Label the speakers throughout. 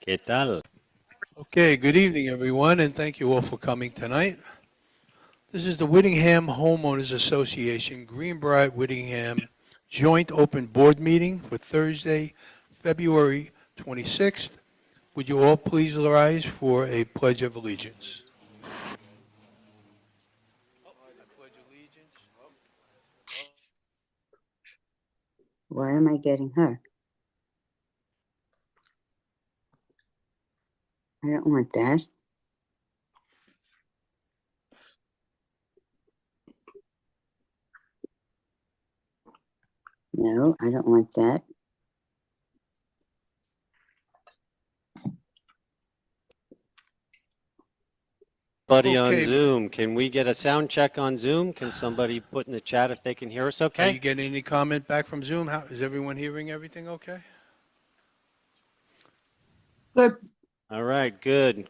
Speaker 1: ¿Qué tal?
Speaker 2: Okay, good evening, everyone, and thank you all for coming tonight. This is the Whittingham Homeowners Association Greenbriar Whittingham Joint Open Board Meeting for Thursday, February 26th. Would you all please rise for a Pledge of Allegiance?
Speaker 3: Why am I getting her? I don't want that. No, I don't want that.
Speaker 1: Buddy on
Speaker 2: Okay.
Speaker 1: Zoom, can we get a sound check on Zoom? Can somebody put in the chat if they can hear us
Speaker 2: Are
Speaker 1: okay?
Speaker 2: you getting any comment back from Zoom? How, is everyone hearing everything okay?
Speaker 3: Good.
Speaker 1: All right, good.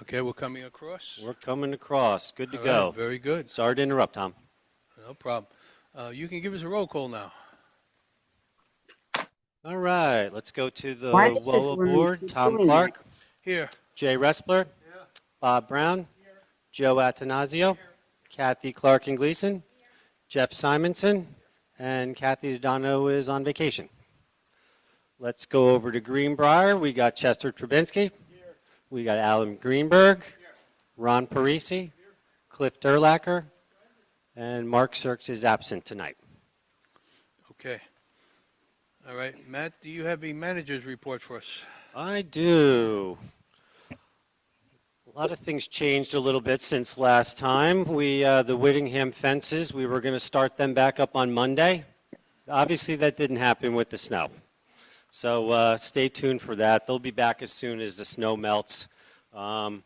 Speaker 2: Okay, we're coming across.
Speaker 1: We're coming across. Good to
Speaker 2: All
Speaker 1: go.
Speaker 2: right, very good.
Speaker 1: Sorry to interrupt, Tom.
Speaker 2: No problem. You can give us a roll call now.
Speaker 1: All right, let's go to the
Speaker 3: Why does this
Speaker 1: WOA
Speaker 3: woman
Speaker 1: board.
Speaker 3: keep
Speaker 1: Tom
Speaker 3: doing
Speaker 1: Clark,
Speaker 2: Here.
Speaker 1: Jay Respler, Bob Brown, Joe Atanasio, Kathy Clark and Gleason, Jeff Simonson, and Kathy Dodano is on vacation. Let's go over to Greenbriar. We got Chester Trubinsky. We got Alan Greenberg, Ron Parisi, Cliff Durlacher, and Mark Sirks is absent tonight.
Speaker 2: Okay. All right, Matt, do you have a manager's report for us?
Speaker 1: I do. A lot of things changed a little bit since last time. The Whittingham fences, we were going to start them back up on Monday. Obviously, that didn't happen with the snow. So stay tuned for that. They'll be back as soon as the snow melts. But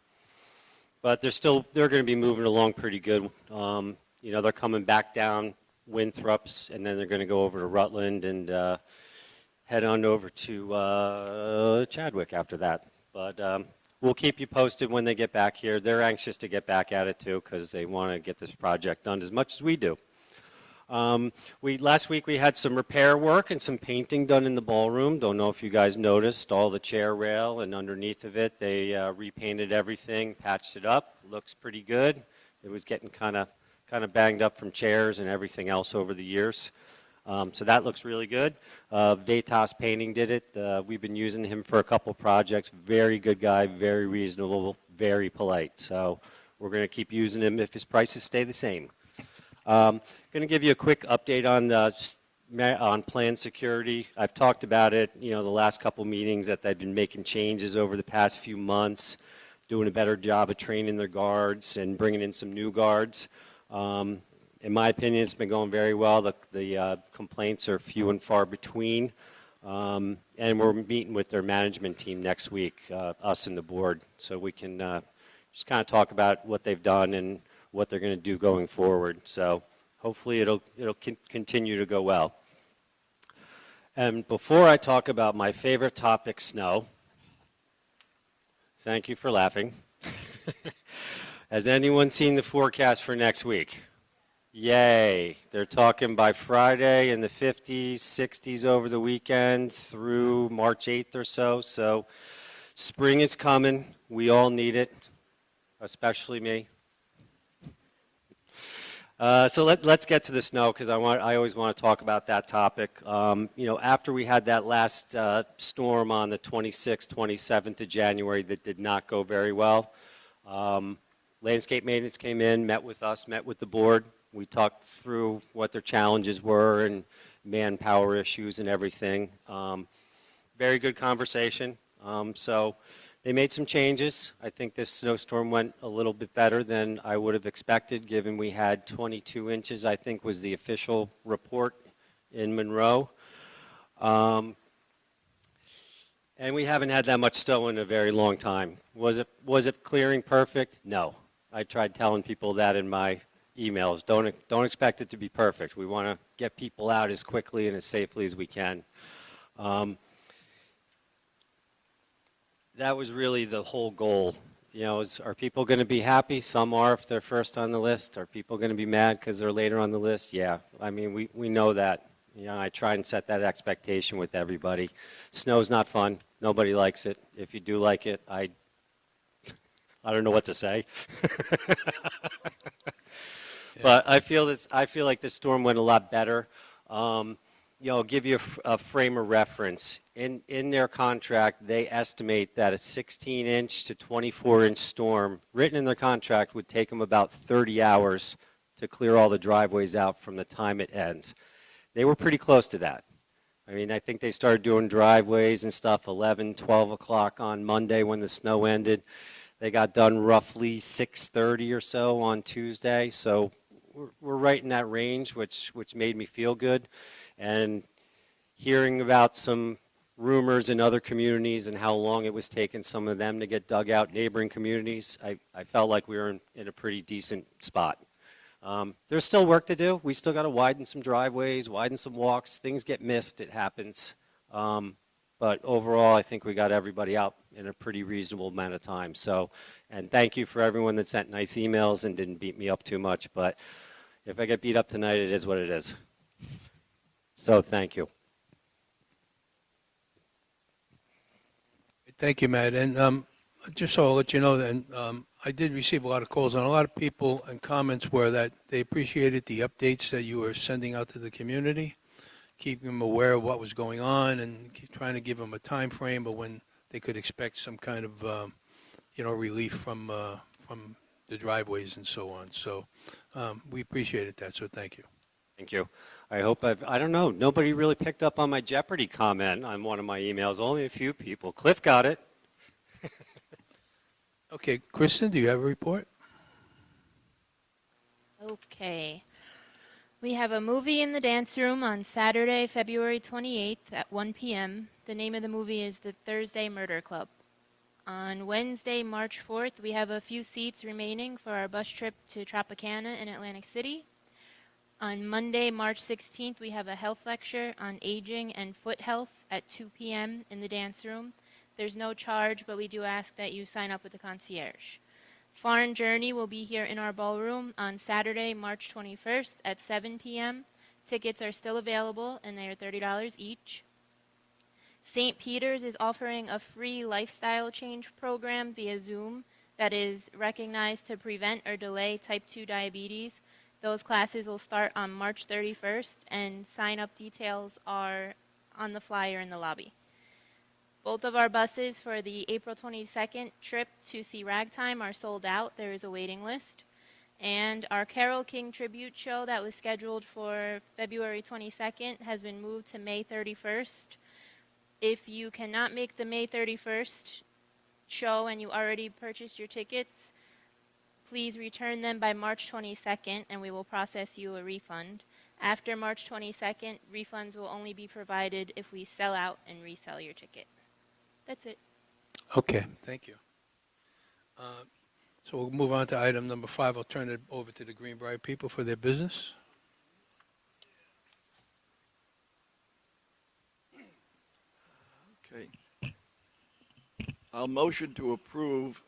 Speaker 1: they're going to be moving along pretty good. They're coming back down Winthrop's, and then they're going to go over to Rutland and head on over to Chadwick after that. But we'll keep you posted when they get back here. They're anxious to get back at it too because they want to get this project done as much as we do. Last week we had some repair work and some painting done in the ballroom. Don't know if you guys noticed all the chair rail and underneath of it. They repainted everything, patched it up. Looks pretty good. It was getting kind of banged up from chairs and everything else over the years. So that looks really good. Vetas Painting did it. We've been using him for a couple projects. Very good guy, very reasonable, very polite. So we're going to keep using him if his prices stay the same. Going to give you a quick update on plan security. I've talked about it, the last couple meetings that they've been making changes over the past few months, doing a better job of training their guards and bringing in some new guards. In my opinion, it's been going very well. The complaints are few and far between. And we're meeting with their management team next week, us and the board, so we can just kind of talk about what they've done and what they're going to do going forward. So hopefully it'll continue to go well. And before I talk about my favorite topic, snow, thank you for laughing. Has anyone seen the forecast for next week? Yay. They're talking by Friday in the 50s, 60s over the weekend through March 8th or so. So spring is coming. We all need it, especially me. So let's get to the snow because I always want to talk about that topic. After we had that last storm on the 26th, 27th of January that did not go very well, landscape maintenance came in, met with us, met with the board. We talked through what their challenges were and manpower issues and everything. Very good conversation. So they made some changes. I think this snowstorm went a little bit better than I would have expected, given we had 22 inches, I think was the official report in Monroe. And we haven't had that much snow in a very long time. Was it clearing perfect? No. I tried telling people that in my emails. Don't expect it to be perfect. We want to get people out as quickly and as safely as we can. That was really the whole goal. Are people going to be happy? Some are if they're first on the list. Are people going to be mad because they're later on the list? Yeah. I mean, we know that. You know, I try and set that expectation with everybody. Snow's not fun. Nobody likes it. If you do like it, I don't know what to say. But I feel like this storm went a lot better. You know, I'll give you a frame of reference. In their contract, they estimate that a 16-inch to 24-inch storm written in their contract would take them about 30 hours to clear all the driveways out from the time it ends. They were pretty close to that. I mean, I think they started doing driveways and stuff 11, 12 o'clock on Monday when the snow ended. They got done roughly 6:30 or so on Tuesday. So we're right in that range, which made me feel good. And hearing about some rumors in other communities and how long it was taking some of them to get dug out, neighboring communities, I felt like we were in a pretty decent spot. There's still work to do. We still got to widen some driveways, widen some walks. Things get missed. It happens. But overall, I think we got everybody out in a pretty reasonable amount of time. So, and thank you for everyone that sent nice emails and didn't beat me up too much. But if I get beat up tonight, it is what it is. So thank you.
Speaker 2: Thank you, Matt. And just so I'll let you know that I did receive a lot of calls, and a lot of people and comments were that they appreciated the updates that you were sending out to the community, keeping them aware of what was going on, and trying to give them a time frame of when they could expect some kind of, relief from the driveways and so on. So we appreciated that. So thank you.
Speaker 1: Thank you. I hope I don't know, nobody really picked up on my Jeopardy comment on one of my emails. Only a few people. Cliff got it.
Speaker 2: Okay, Kristen, do you have a report?
Speaker 4: Okay. We have a movie in the dance room on Saturday, February 28th at 1 p.m. The name of the movie is The Thursday Murder Club. On Wednesday, March 4th, we have a few seats remaining for our bus trip to Tropicana in Atlantic City. On Monday, March 16th, we have a health lecture on aging and foot health at 2 p.m. in the dance room. There's no charge, but we do ask that you sign up with the concierge. Foreign Journey will be here in our ballroom on Saturday, March 21st at 7 p.m. Tickets are still available, and they are $30 each. St. Peter's is offering a free lifestyle change program via Zoom that is recognized to prevent or delay type 2 diabetes. Those classes will start on March 31st, and sign-up details are on the flyer in the lobby. Both of our buses for the April 22nd trip to see Ragtime are sold out. There is a waiting list. And our Carole King tribute show that was scheduled for February 22nd has been moved to May 31st. If you cannot make the May 31st show and you already purchased your tickets, please return them by March 22nd and we will process you a refund. After March 22nd, refunds will only be provided if we sell out and resell your ticket. That's it.
Speaker 2: Okay, thank you. So we'll move on to item number 5. I'll turn it over to the Greenbriar people for their business.
Speaker 5: Okay. I'll motion to approve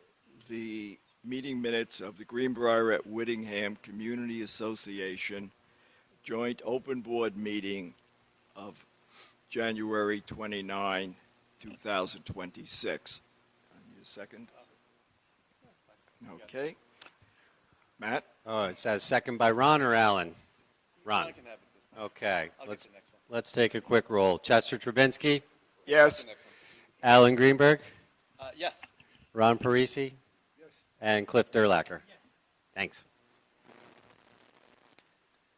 Speaker 5: the meeting minutes of the Greenbriar at Whittingham Community Association joint open board meeting of January 29, 2026. I need a second. Okay. Matt?
Speaker 1: Oh, it says second by Ron or Alan? Ron. Okay, let's take a quick roll. Chester Trubinsky,
Speaker 5: Yes.
Speaker 1: Alan Greenberg,
Speaker 6: Yes.
Speaker 1: Ron Parisi, and Cliff Durlacher. Thanks.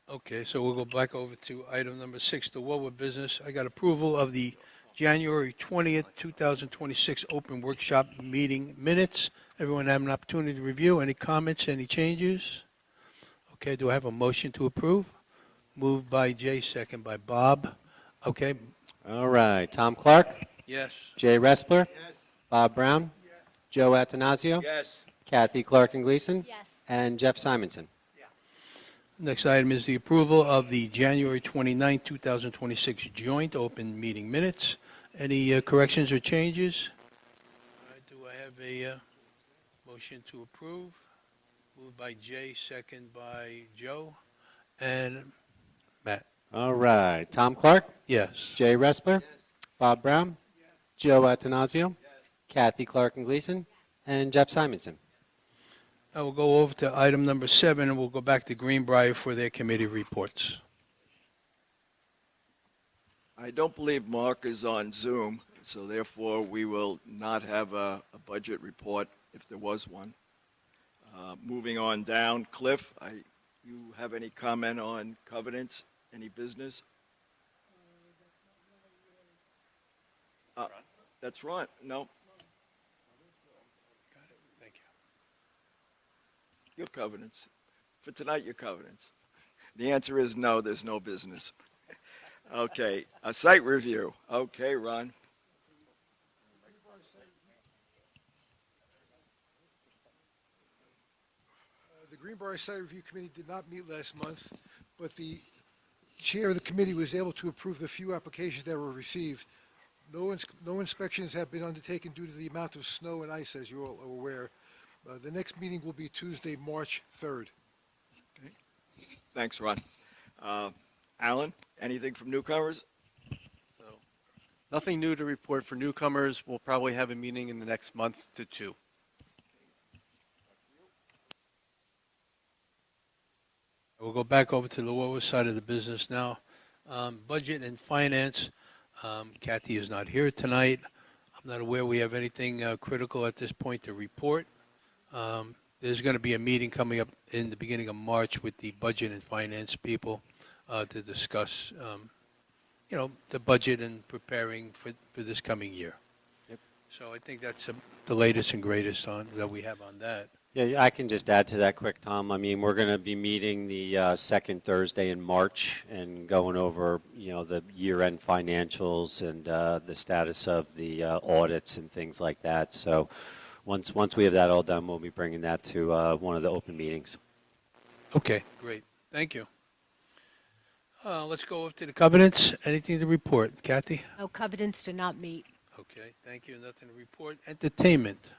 Speaker 2: Okay, so we'll go back over to item number 6, the Woolworth business. I got approval of the January 20th, 2026 open workshop meeting minutes. Everyone have an opportunity to review. Any comments, any changes? Okay, do I have a motion to approve? Moved by Jay, second by Bob. Okay.
Speaker 1: All right, Tom Clark,
Speaker 2: Yes.
Speaker 1: Jay Respler, Bob Brown, Joe Atanasio,
Speaker 6: Yes.
Speaker 1: Kathy Clark and Gleason,
Speaker 4: Yes.
Speaker 1: and Jeff Simonson.
Speaker 2: Next item is the approval of the January 29, 2026 joint open meeting minutes. Any corrections or changes? All right, do I have a motion to approve? Moved by Jay, second by Joe and Matt.
Speaker 1: All right. Tom Clark,
Speaker 2: Yes.
Speaker 1: Jay Respler, Bob Brown, Joe Atanasio, Kathy Clark and Gleason, and Jeff Simonson.
Speaker 2: Now we'll go over to item number 7, and we'll go back to Greenbriar for their committee reports.
Speaker 5: I don't believe Mark is on Zoom, so therefore we will not have a budget report if there was one. Moving on down, Cliff, you have any comment on covenants? Any business? That's right. No,
Speaker 2: Thank you.
Speaker 5: your covenants. For tonight, your covenants. The answer is no, there's no business. Okay, a site review. Okay, Ron.
Speaker 6: The Greenbriar Site Review Committee did not meet last month, but the chair of the committee was able to approve the few applications that were received. No inspections have been undertaken due to the amount of snow and ice, as you're all aware. The next meeting will be Tuesday, March 3rd.
Speaker 5: Thanks, Ron. Alan, anything from newcomers?
Speaker 7: So, nothing new to report for newcomers. We'll probably have a meeting in the next month to 2.
Speaker 2: We'll go back over to the lower side of the business now. Budget and finance. Kathy is not here tonight. I'm not aware we have anything critical at this point to report. There's going to be a meeting coming up in the beginning of March with the budget and finance people to discuss, the budget and preparing for this coming year.
Speaker 1: Yep.
Speaker 2: So I think that's the latest and greatest that we have on that.
Speaker 1: Yeah, I can just add to that quick, Tom. I mean, we're going to be meeting the second Thursday in March and going over, the year-end financials and the status of the audits and things like that. So once we have that all done, we'll be bringing that to one of the open meetings.
Speaker 2: Okay, great. Thank you. Let's go over to the covenants. Anything to report? Kathy?
Speaker 8: No, covenants did not meet.
Speaker 2: Okay, thank you. Nothing to report. Entertainment.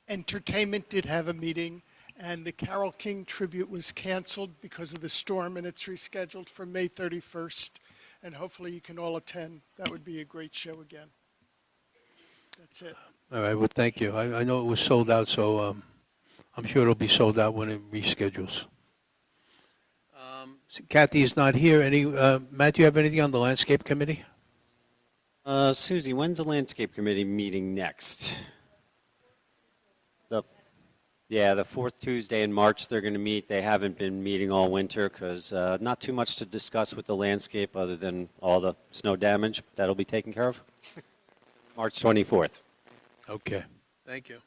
Speaker 9: Entertainment did have a meeting, and the Carole King tribute was canceled because of the storm, and it's rescheduled for May 31st, and hopefully you can all attend. That would be a great show again. That's it.
Speaker 2: All right, well, thank you. I know it was sold out, so I'm sure it'll be sold out when it reschedules. Kathy is not here. Matt, do you have anything on the landscape committee?
Speaker 1: Susie, when's the landscape committee meeting next? The fourth Tuesday in March they're going to meet. They haven't been meeting all winter because not too much to discuss with the landscape other than all the snow damage. That'll be taken care of. March 24th.
Speaker 2: Okay, thank you.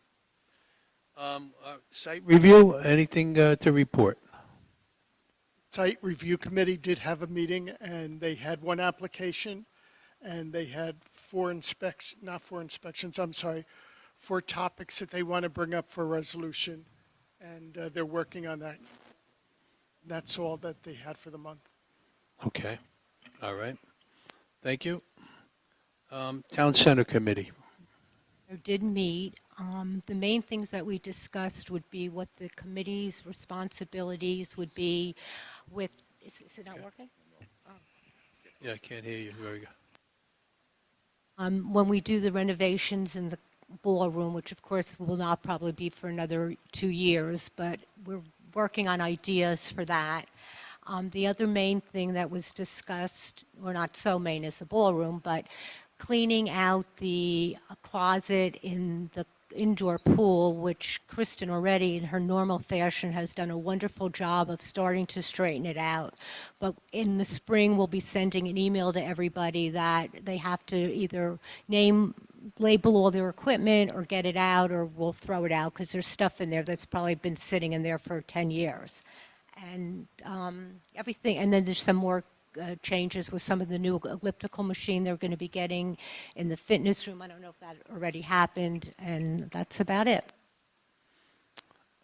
Speaker 2: Site review, anything to report?
Speaker 9: Site Review Committee did have a meeting, and they had one application, and they had four topics that they want to bring up for resolution, and they're working on that. That's all that they had for the month.
Speaker 2: Okay, all right. Thank you. Town Center Committee.
Speaker 8: It did meet. The main things that we discussed would be what the committee's responsibilities would be with, is it not working?
Speaker 2: Yeah, I can't hear you. Very good.
Speaker 8: When we do the renovations in the ballroom, which of course will not probably be for another 2 years, but we're working on ideas for that. The other main thing that was discussed, or not so main as the ballroom, but cleaning out the closet in the indoor pool, which Kristen already in her normal fashion has done a wonderful job of starting to straighten it out. But in the spring, we'll be sending an email to everybody that they have to either label all their equipment or get it out, or we'll throw it out because there's stuff in there that's probably been sitting in there for 10 years. And everything, and then there's some more changes with some of the new elliptical machine they're going to be getting in the fitness room. I don't know if that already happened, and that's about it.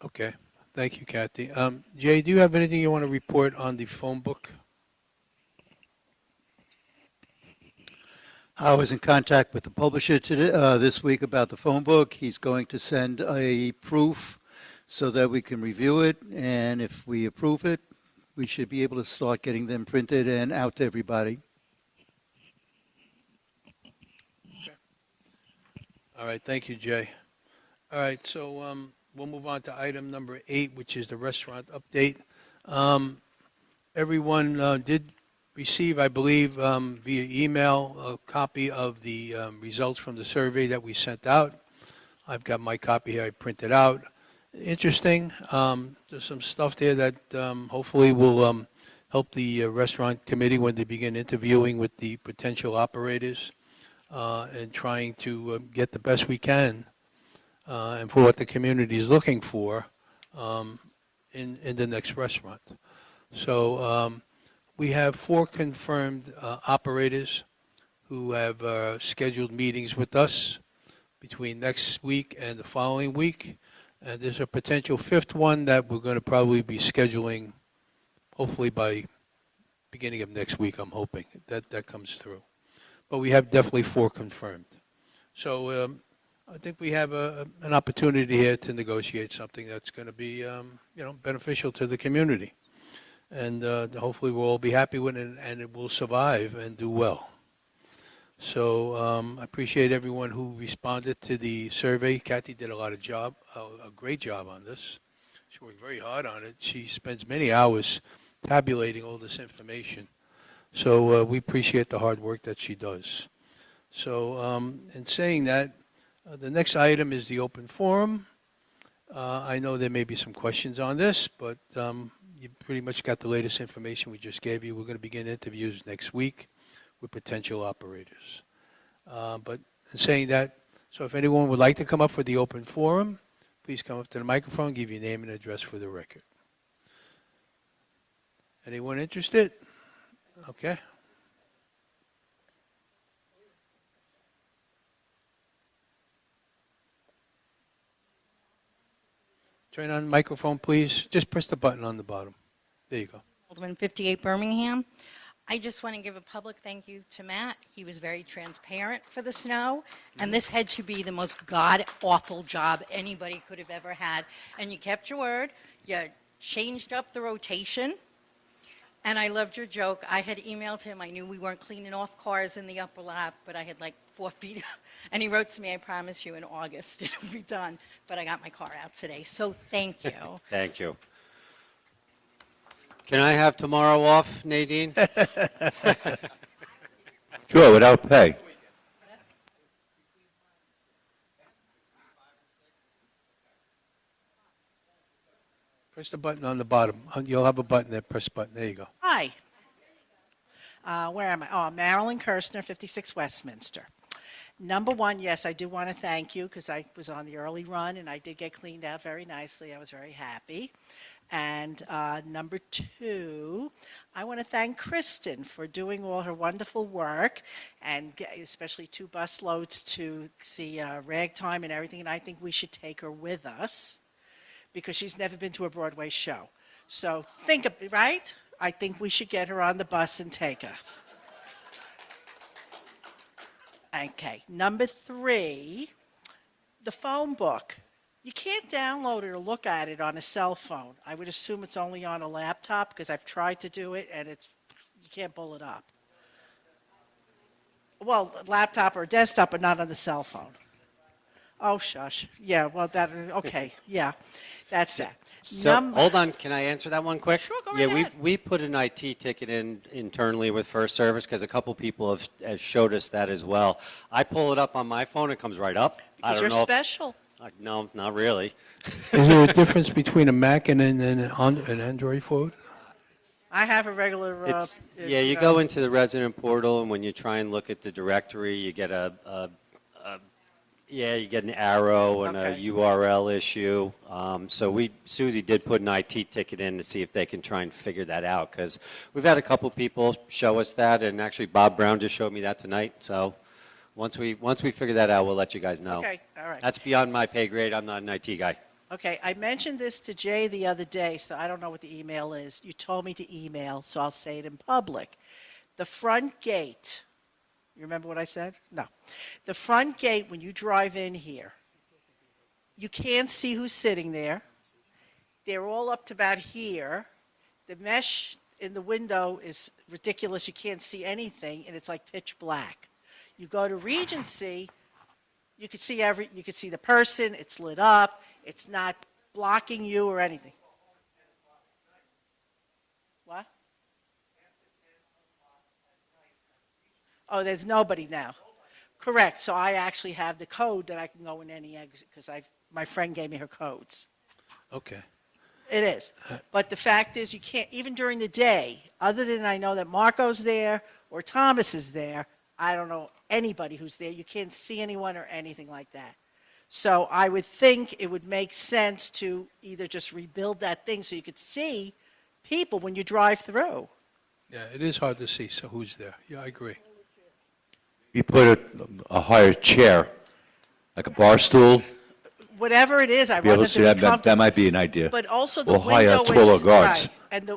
Speaker 2: Okay, thank you, Kathy. Jay, do you have anything you want to report on the phone book?
Speaker 10: I was in contact with the publisher today, this week about the phone book. He's going to send a proof so that we can review it, and if we approve it, we should be able to start getting them printed and out to everybody.
Speaker 2: All right, thank you, Jay. All right, so we'll move on to item number 8, which is the restaurant update. Everyone did receive, I believe, via email, a copy of the results from the survey that we sent out. I've got my copy here. I printed out. Interesting. There's some stuff there that hopefully will help the restaurant committee when they begin interviewing with the potential operators and trying to get the best we can and for what the community is looking for in the next restaurant. So we have 4 confirmed operators who have scheduled meetings with us between next week and the following week. And there's a potential 5th one that we're going to probably be scheduling hopefully by beginning of next week, I'm hoping that comes through. But we have definitely 4 confirmed. So I think we have an opportunity here to negotiate something that's going to be beneficial to the community. And hopefully we'll all be happy with it and it will survive and do well. So I appreciate everyone who responded to the survey. Kathy did a great job on this. She worked very hard on it. She spends many hours tabulating all this information. So we appreciate the hard work that she does. So in saying that, the next item is the open forum. I know there may be some questions on this, but you pretty much got the latest information we just gave you. We're going to begin interviews next week with potential operators. But in saying that, so if anyone would like to come up for the open forum, please come up to the microphone, give your name and address for the record. Anyone interested? Okay. Turn on the microphone, please. Just press the button on the bottom. There you go.
Speaker 11: Alderman 58 Birmingham. I just want to give a public thank you to Matt. He was very transparent for the snow, and this had to be the most god-awful job anybody could have ever had. And you kept your word. You changed up the rotation, and I loved your joke. I had emailed him. I knew we weren't cleaning off cars in the upper lap, but I had like 4 feet. And he wrote to me, I promise you in August it'll be done. But I got my car out today, so thank you.
Speaker 1: Thank you. Can I have tomorrow off, Nadine?
Speaker 12: Sure, without pay.
Speaker 2: Press the button on the bottom. You'll have a button there. Press button. There you go.
Speaker 13: Hi. Where am I? Oh, Marilyn Kirstner, 56 Westminster. Number one, yes, I do want to thank you because I was on the early run and I did get cleaned out very nicely. I was very happy. And number 2, I want to thank Kristen for doing all her wonderful work and especially 2 bus loads to see Ragtime and everything. And I think we should take her with us because she's never been to a Broadway show. So think of it, right? I think we should get her on the bus and take us. Okay, number 3, the phone book. You can't download it or look at it on a cell phone. I would assume it's only on a laptop because I've tried to do it and you can't pull it up. Well, laptop or desktop, but not on the cell phone. Oh, shush. Yeah, well, okay, yeah, that's that.
Speaker 1: So, hold on, can I answer that one quick?
Speaker 13: Sure, go right
Speaker 1: Yeah,
Speaker 13: ahead.
Speaker 1: we put an IT ticket in internally with First Service because a couple people have showed us that as well. I pull it up on my phone, it comes right up.
Speaker 13: Because you're special.
Speaker 1: No, not really.
Speaker 2: Is there a difference between a Mac and an Android phone?
Speaker 13: I have a regular.
Speaker 1: Yeah, you go into the resident portal, and when you try and look at the directory, you get you get an arrow and
Speaker 13: Okay.
Speaker 1: a URL issue. So Susie did put an IT ticket in to see if they can try and figure that out because we've had a couple people show us that, and actually Bob Brown just showed me that tonight. So once we figure that out, we'll let you guys know.
Speaker 13: Okay, all right.
Speaker 1: That's beyond my pay grade. I'm not an IT guy.
Speaker 13: Okay, I mentioned this to Jay the other day, so I don't know what the email is. You told me to email, so I'll say it in public. The front gate, you remember what I said? No. The front gate, when you drive in here, you can't see who's sitting there. They're all up to about here. The mesh in the window is ridiculous. You can't see anything, and it's like pitch black. You go to Regency, you could see you could see the person. It's lit up. It's not blocking you or anything. What? Oh, there's nobody now. Correct. So I actually have the code that I can go in any exit because my friend gave me her codes.
Speaker 2: Okay.
Speaker 13: It is. But the fact is, you can't, even during the day, other than I know that Marco's there or Thomas is there, I don't know anybody who's there. You can't see anyone or anything like that. So I would think it would make sense to either just rebuild that thing so you could see people when you drive through.
Speaker 2: Yeah, it is hard to see, so who's there? Yeah, I agree.
Speaker 12: You put a higher chair, like a bar stool,
Speaker 13: Whatever it is, I
Speaker 12: be
Speaker 13: want
Speaker 12: able
Speaker 13: them
Speaker 12: to
Speaker 13: to
Speaker 12: see
Speaker 13: be
Speaker 12: that. That
Speaker 13: comfortable.
Speaker 12: might be an idea.
Speaker 13: But also the
Speaker 12: Or hire
Speaker 13: window
Speaker 12: taller
Speaker 13: is
Speaker 12: guards.
Speaker 13: right,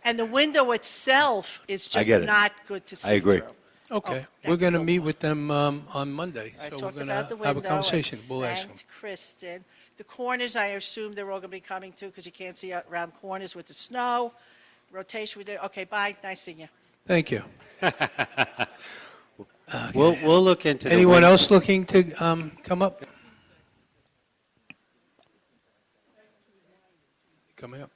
Speaker 13: and the window itself is
Speaker 12: I
Speaker 13: just
Speaker 12: get it.
Speaker 13: not good to see
Speaker 12: I agree.
Speaker 13: through.
Speaker 2: Okay,
Speaker 13: Oh,
Speaker 2: we're going to
Speaker 13: that's the
Speaker 2: meet
Speaker 13: one.
Speaker 2: with them on Monday,
Speaker 13: I
Speaker 2: so we're
Speaker 13: talked
Speaker 2: going
Speaker 13: about the
Speaker 2: to have a
Speaker 13: window
Speaker 2: conversation.
Speaker 13: and
Speaker 2: We'll ask them.
Speaker 13: thanked Kristen. The corners, I assume they're all going to be coming too because you can't see out around corners with the snow. Rotation we did. Okay, bye. Nice seeing you.
Speaker 2: Thank you.
Speaker 1: We'll look into the
Speaker 2: Anyone
Speaker 1: win-
Speaker 2: else looking to come up? Coming up.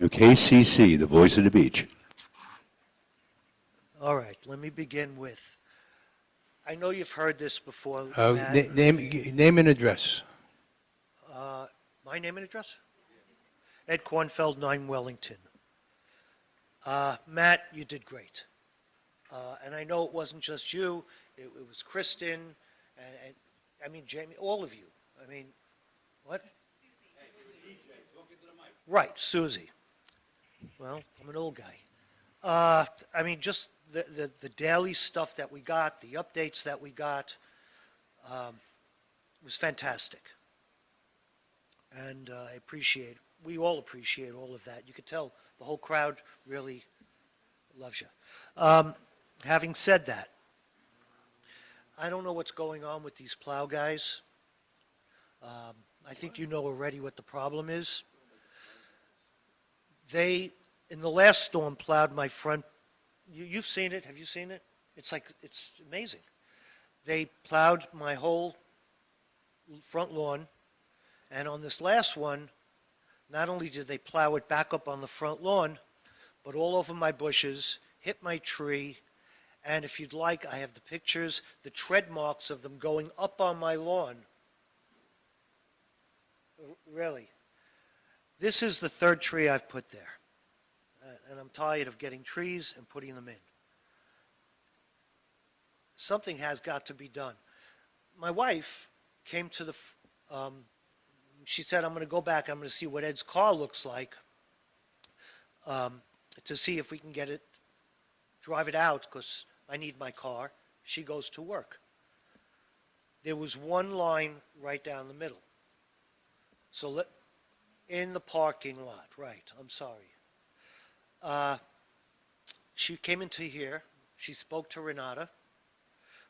Speaker 12: KCC, the voice of the beach.
Speaker 14: All right, let me begin with, I know you've heard this before,
Speaker 2: Uh,
Speaker 14: Matt.
Speaker 2: name and address.
Speaker 14: My name and address? Ed Kornfeld, 9 Wellington. Matt, you did great. And I know it wasn't just you, it was Kristen, and I mean, Jamie, all of you. I mean, what? Right, Susie. Well, I'm an old guy. I mean, just the daily stuff that we got, the updates that we got, was fantastic. And I appreciate, we all appreciate all of that. You could tell the whole crowd really loves you. Having said that, I don't know what's going on with these plow guys. I think you know already what the problem is. They, in the last storm, plowed my front. You've seen it. Have you seen it? It's amazing. They plowed my whole front lawn. And on this last one, not only did they plow it back up on the front lawn, but all over my bushes, hit my tree. And if you'd like, I have the pictures, the tread marks of them going up on my lawn. Really. This is the third tree I've put there. And I'm tired of getting trees and putting them in. Something has got to be done. My wife came to she said, I'm going to go back, I'm going to see what Ed's car looks like to see if we can get it, drive it out, because I need my car. She goes to work. There was one line right down the middle. So in the parking lot, right, I'm sorry. She came into here. She spoke to Renata.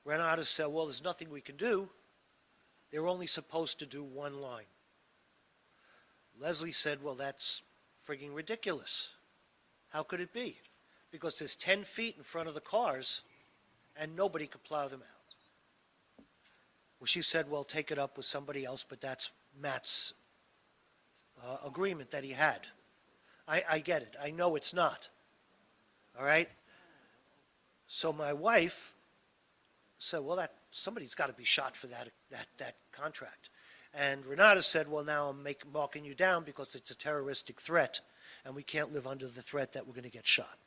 Speaker 14: Renata said, well, there's nothing we can do. They're only supposed to do one line. Leslie said, well, that's frigging ridiculous. How could it be? Because there's 10 feet in front of the cars, and nobody could plow them out. Well, she said, well, take it up with somebody else, but that's Matt's agreement that he had. I get it. I know it's not. All right? So my wife said, well, somebody's got to be shot for that contract. And Renata said, well, now I'm marking you down because it's a terroristic threat, and we can't live under the threat that we're going to get shot.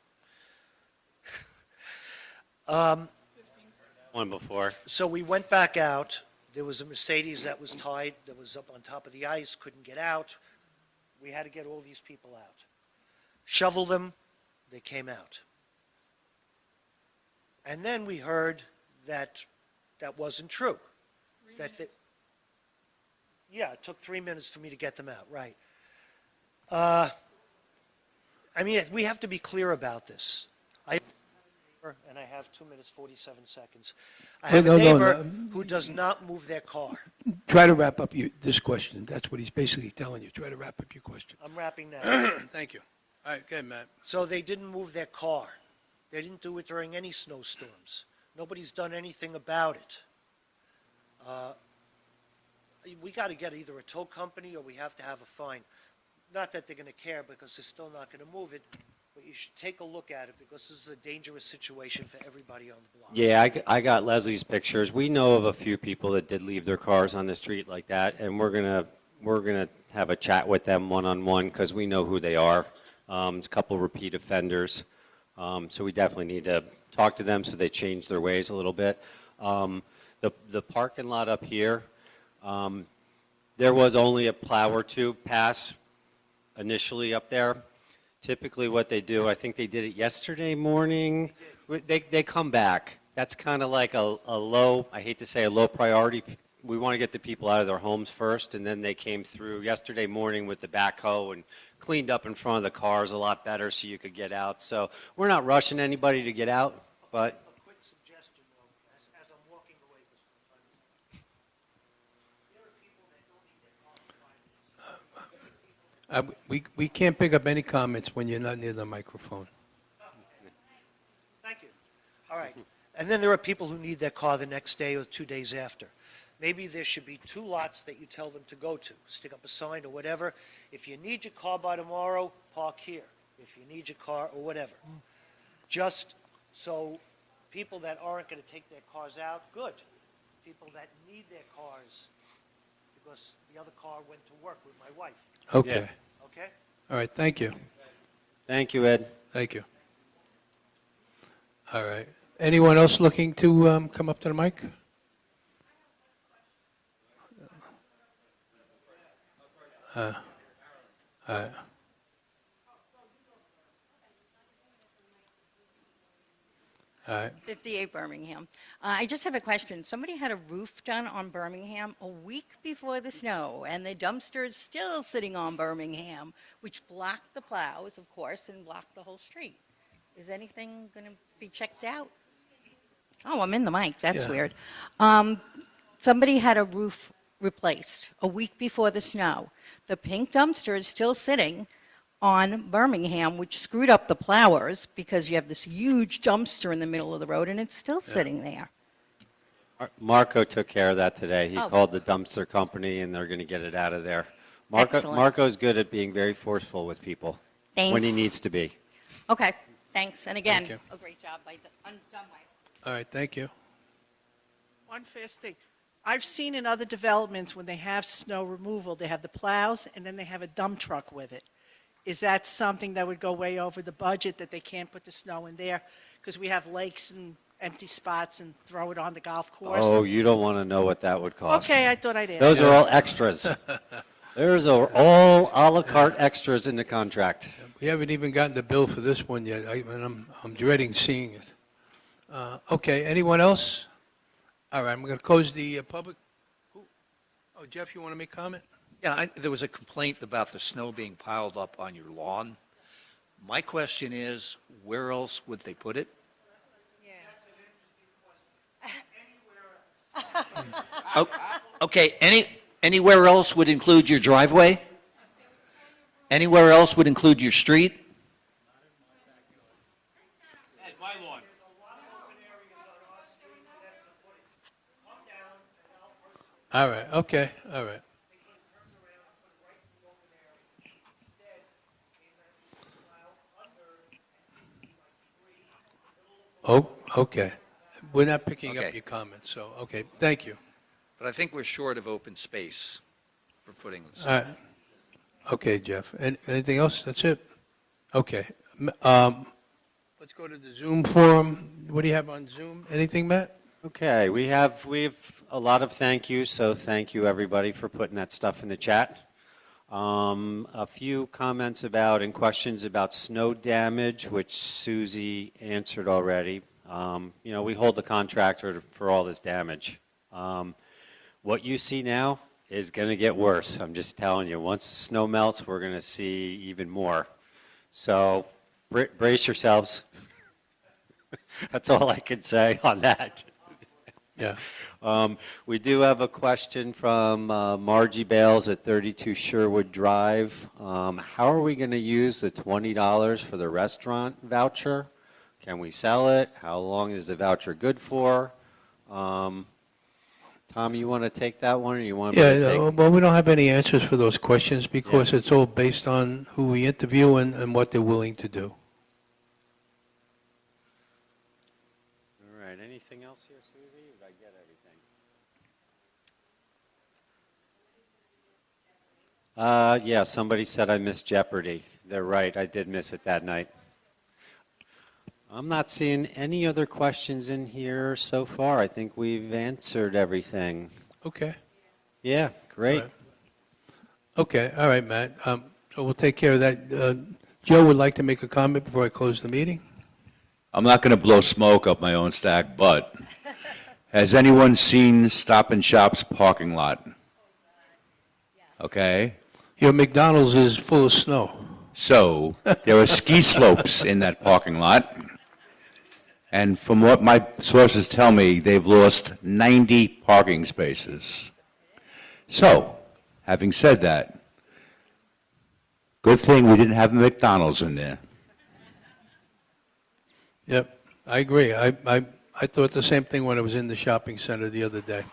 Speaker 1: One before.
Speaker 14: So we went back out. There was a Mercedes that was tied, that was up on top of the ice, couldn't get out. We had to get all these people out. Shovel them, they came out. And then we heard that wasn't true. Yeah, it took 3 minutes for me to get them out, right. I mean, we have to be clear about this. And I have 2 minutes, 47 seconds. I
Speaker 2: Wait,
Speaker 14: have
Speaker 2: no,
Speaker 14: a
Speaker 2: no,
Speaker 14: neighbor
Speaker 2: no.
Speaker 14: who does not move their car.
Speaker 2: Try to wrap up this question. That's what he's basically telling you. Try to wrap up your question.
Speaker 14: I'm wrapping now.
Speaker 2: Thank you. All right, go ahead, Matt.
Speaker 14: So they didn't move their car. They didn't do it during any snowstorms. Nobody's done anything about it. We got to get either a tow company or we have to have a fine. Not that they're going to care because they're still not going to move it, but you should take a look at it because this is a dangerous situation for everybody on the block.
Speaker 1: Yeah, I got Leslie's pictures. We know of a few people that did leave their cars on the street like that, and we're gonna have a chat with them one-on-one because we know who they are. It's a couple repeat offenders, so we definitely need to talk to them so they change their ways a little bit. The parking lot up here, there was only a plow or two pass initially up there. Typically what they do, I think they did it yesterday morning, they come back. That's kind of like a low, I hate to say a low priority. We want to get the people out of their homes first, and then they came through yesterday morning with the backhoe and cleaned up in front of the cars a lot better so you could get out. So we're not rushing anybody to get out, but
Speaker 14: A quick suggestion, though, as I'm walking away, because sometimes there are people that don't need their car for 5 minutes.
Speaker 2: We can't pick up any comments when you're not near the microphone.
Speaker 14: Thank you. All right. And then there are people who need their car the next day or 2 days after. Maybe there should be 2 lots that you tell them to go to. Stick up a sign or whatever. If you need your car by tomorrow, park here. If you need your car or whatever. Just so people that aren't going to take their cars out, good. People that need their cars because the other car went to work with my wife.
Speaker 2: Okay.
Speaker 14: Okay?
Speaker 2: All right, thank you.
Speaker 1: thank you, Ed.
Speaker 2: Thank you. All right. Anyone else looking to come up to the mic? All right.
Speaker 11: 58 Birmingham. I just have a question. Somebody had a roof done on Birmingham a week before the snow, and the dumpster is still sitting on Birmingham, which blocked the plows, of course, and blocked the whole street. Is anything going to be checked out? Oh, I'm in the mic. That's
Speaker 2: Yeah.
Speaker 11: weird. Somebody had a roof replaced a week before the snow. The pink dumpster is still sitting on Birmingham, which screwed up the plowers because you have this huge dumpster in the middle of the road, and it's still sitting there.
Speaker 1: Marco took care of that today. He
Speaker 11: Oh.
Speaker 1: called the dumpster company, and they're going to get it out of there.
Speaker 11: Excellent.
Speaker 1: Marco's good at being very forceful with people
Speaker 11: Thank
Speaker 1: when he needs to be.
Speaker 11: Okay, thanks. And again,
Speaker 2: Thank you.
Speaker 11: a great job by Dunway.
Speaker 2: All right, thank you.
Speaker 13: One fast thing. I've seen in other developments when they have snow removal, they have the plows and then they have a dump truck with it. Is that something that would go way over the budget that they can't put the snow in there? Because we have lakes and empty spots and throw it on the golf course.
Speaker 1: Oh, you don't want to know what that would cost.
Speaker 13: Okay, I thought I'd ask.
Speaker 1: Those are all extras. There's all a la carte extras in the contract.
Speaker 2: We haven't even gotten the bill for this one yet, and I'm dreading seeing it. Okay, anyone else? All right, I'm going to close the public. Oh, Jeff, you want to make a comment?
Speaker 15: Yeah, there was a complaint about the snow being piled up on your lawn. My question is, where else would they put it? Oh, okay, anywhere else would include your driveway? Anywhere else would include your street?
Speaker 2: All right, okay, all right. Oh, okay. We're not picking up
Speaker 15: Okay.
Speaker 2: your comments, so, okay, thank you.
Speaker 15: But I think we're short of open space for putting this.
Speaker 2: All right. Okay, Jeff. Anything else? That's it? Okay. Let's go to the Zoom forum. What do you have on Zoom? Anything, Matt?
Speaker 1: Okay, we have a lot of thank yous, so thank you everybody for putting that stuff in the chat. A few comments about and questions about snow damage, which Susie answered already. We hold the contractor for all this damage. What you see now is going to get worse. I'm just telling you, once the snow melts, we're going to see even more. So brace yourselves. That's all I can say on that.
Speaker 2: Yeah.
Speaker 1: We do have a question from Margie Bales at 32 Sherwood Drive. How are we going to use the $20 for the restaurant voucher? Can we sell it? How long is the voucher good for? Tom, you want to take that one, or you want me to
Speaker 2: Yeah,
Speaker 1: take?
Speaker 2: well, we don't have any answers for those questions because it's all based on who we interview and what they're willing to do.
Speaker 1: All right. Anything else here, Susie? Did I get everything? Yeah, somebody said I missed Jeopardy. They're right. I did miss it that night. I'm not seeing any other questions in here so far. I think we've answered everything.
Speaker 2: Okay.
Speaker 1: Yeah, great.
Speaker 2: All right. Okay, all right, Matt. So we'll take care of that. Joe would like to make a comment before I close the meeting.
Speaker 12: I'm not going to blow smoke up my own stack, but has anyone seen Stop and Shop's parking lot? Okay.
Speaker 2: Your McDonald's is full of snow.
Speaker 12: So there are ski slopes in that parking lot. And from what my sources tell me, they've lost 90 parking spaces. So, having said that, good thing we didn't have a McDonald's in there.
Speaker 2: Yep, I agree. I thought the same thing when I was in the shopping center the other day.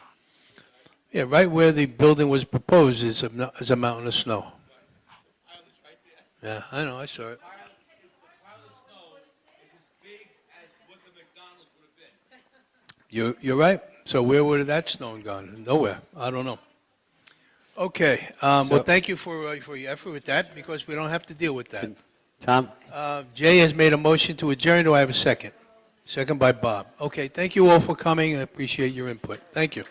Speaker 2: Yeah, right where the building was proposed is a mountain of snow. Yeah, I know, I saw it. You're right. So where would that snow gone? Nowhere. I don't know. Okay. Well, thank you for your effort with that because we don't have to deal with that.
Speaker 1: Tom?
Speaker 2: Jay has made a motion to adjourn. Do I have a second? Second by Bob. Okay. Thank you all for coming. I appreciate your input. Thank you.